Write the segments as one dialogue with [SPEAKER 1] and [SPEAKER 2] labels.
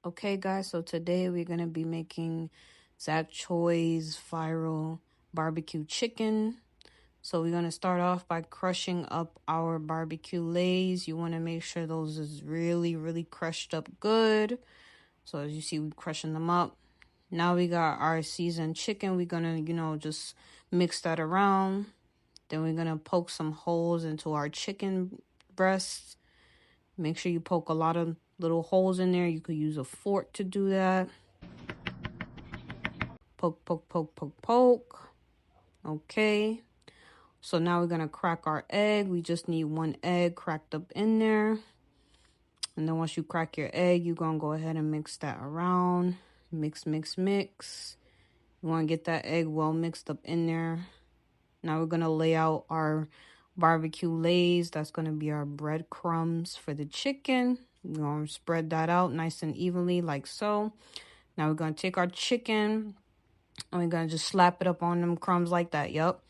[SPEAKER 1] Okay, guys, so today we're going to be making Choi's viral barbecue chicken. So we're going to start off by crushing up our barbecue lays. You want to make sure those is really, really crushed up good. So as you see, we're crushing them up. Now we got our seasoned chicken. We're going to, just mix that around. Then we're going to poke some holes into our chicken breasts. Make sure you poke a lot of little holes in there. You could use a fork to do that. Poke, poke, poke, poke, poke. Okay. So now we're going to crack our egg. We just need one egg cracked up in there. And then once you crack your egg, you're going to go ahead and mix that around. Mix, mix, mix. You want to get that egg well mixed up in there. Now we're going to lay out our barbecue lays. That's going to be our breadcrumbs for the chicken. We're going to spread that out nice and evenly like so. Now we're going to take our chicken and we're going to just slap it up on them crumbs like that. Yup.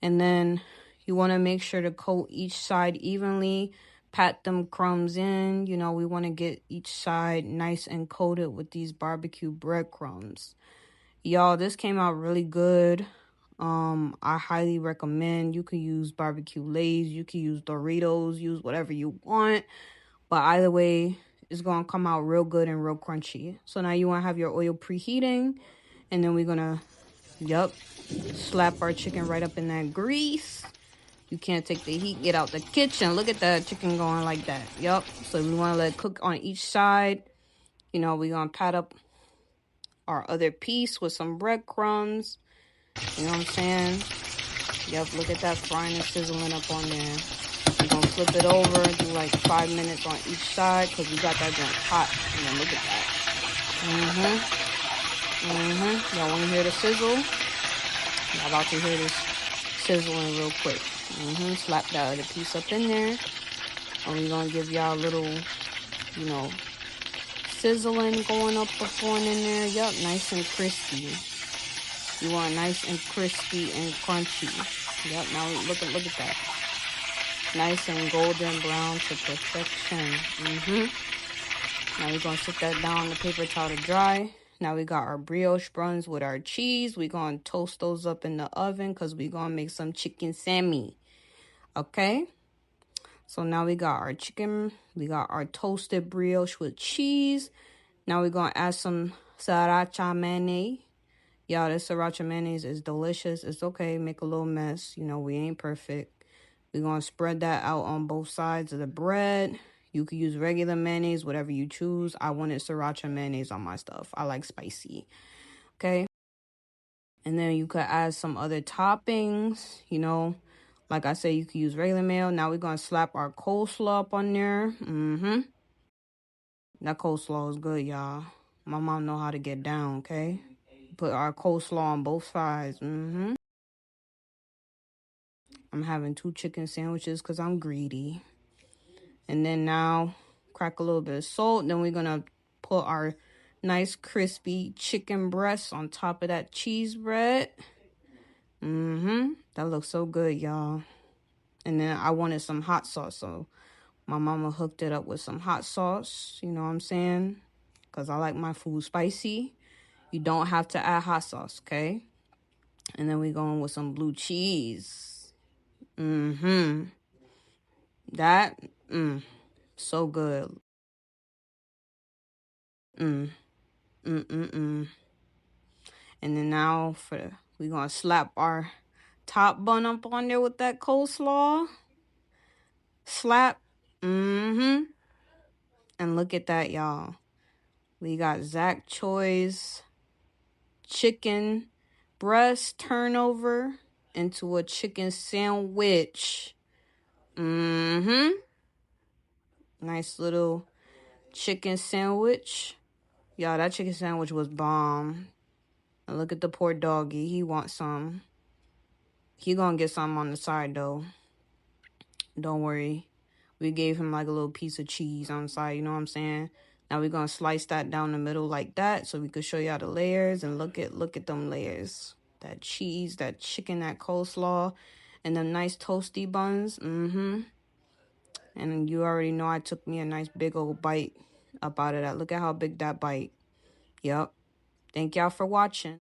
[SPEAKER 1] And then you want to make sure to coat each side evenly. Pat them crumbs in. We want to get each side nice and coated with these barbecue breadcrumbs. Y'all, this came out really good. I highly recommend. You could use barbecue Lay's, you could use Doritos, use whatever you want. But either way, it's going to come out real good and real crunchy. So now you want to have your oil preheating. And then we're going to, slap our chicken right up in that grease. You can't take the heat. Get out the kitchen. Look at that chicken going like that. So we want to let it cook on each side. We're going to pat up our other piece with some breadcrumbs. You know what I'm saying? Look at that frying and sizzling up on there. We're going to flip it over, do like 5 minutes on each side because we got that joint hot. And then look at that. Y'all want to hear the sizzle? Y'all about to hear this sizzling real quick. Slap that other piece up in there. And we're going to give y'all a little, sizzling going up before and in there. Nice and crispy. You want nice and crispy and crunchy. Now look at that. Nice and golden brown to perfection. Now we're going to sit that down on the paper towel to dry. Now we got our brioche buns with our cheese. We're going to toast those up in the oven because we're going to make some chicken sammy. Okay? So now we got our chicken. We got our toasted brioche with cheese. Now we're going to add some sriracha mayonnaise. Y'all, this sriracha mayonnaise is delicious. It's okay. Make a little mess. We ain't perfect. We're going to spread that out on both sides of the bread. You could use regular mayonnaise, whatever you choose. I wanted sriracha mayonnaise on my stuff. I like spicy. Okay? And then you could add some other toppings, Like I said, you could use regular mayo. Now we're going to slap our coleslaw up on there. That coleslaw is good, y'all. My mom know how to get down, okay? Put our coleslaw on both sides. I'm having 2 chicken sandwiches because I'm greedy. And then now, crack a little bit of salt. Then we're going to put our nice crispy chicken breasts on top of that cheese bread. That looks so good, y'all. And then I wanted some hot sauce, so my mama hooked it up with some hot sauce. You know what I'm saying? Because I like my food spicy. You don't have to add hot sauce, okay? And then we going with some blue cheese. That, so good. And then now we going to slap our top bun up on there with that coleslaw. Slap. And look at that, y'all. We got Choi's chicken breast turnover into a chicken sandwich. Nice little chicken sandwich. Y'all, that chicken sandwich was bomb. And look at the poor doggy. He wants some. He gonna get some on the side, though. Don't worry. We gave him like a little piece of cheese on the side, you know what I'm saying? Now we're gonna slice that down the middle like that so we could show y'all the layers. And look at them layers. That cheese, that chicken, that coleslaw, and them nice toasty buns. And you already know I took me a nice big old bite up out of that. Look at how big that bite. Yep. Thank y'all for watching.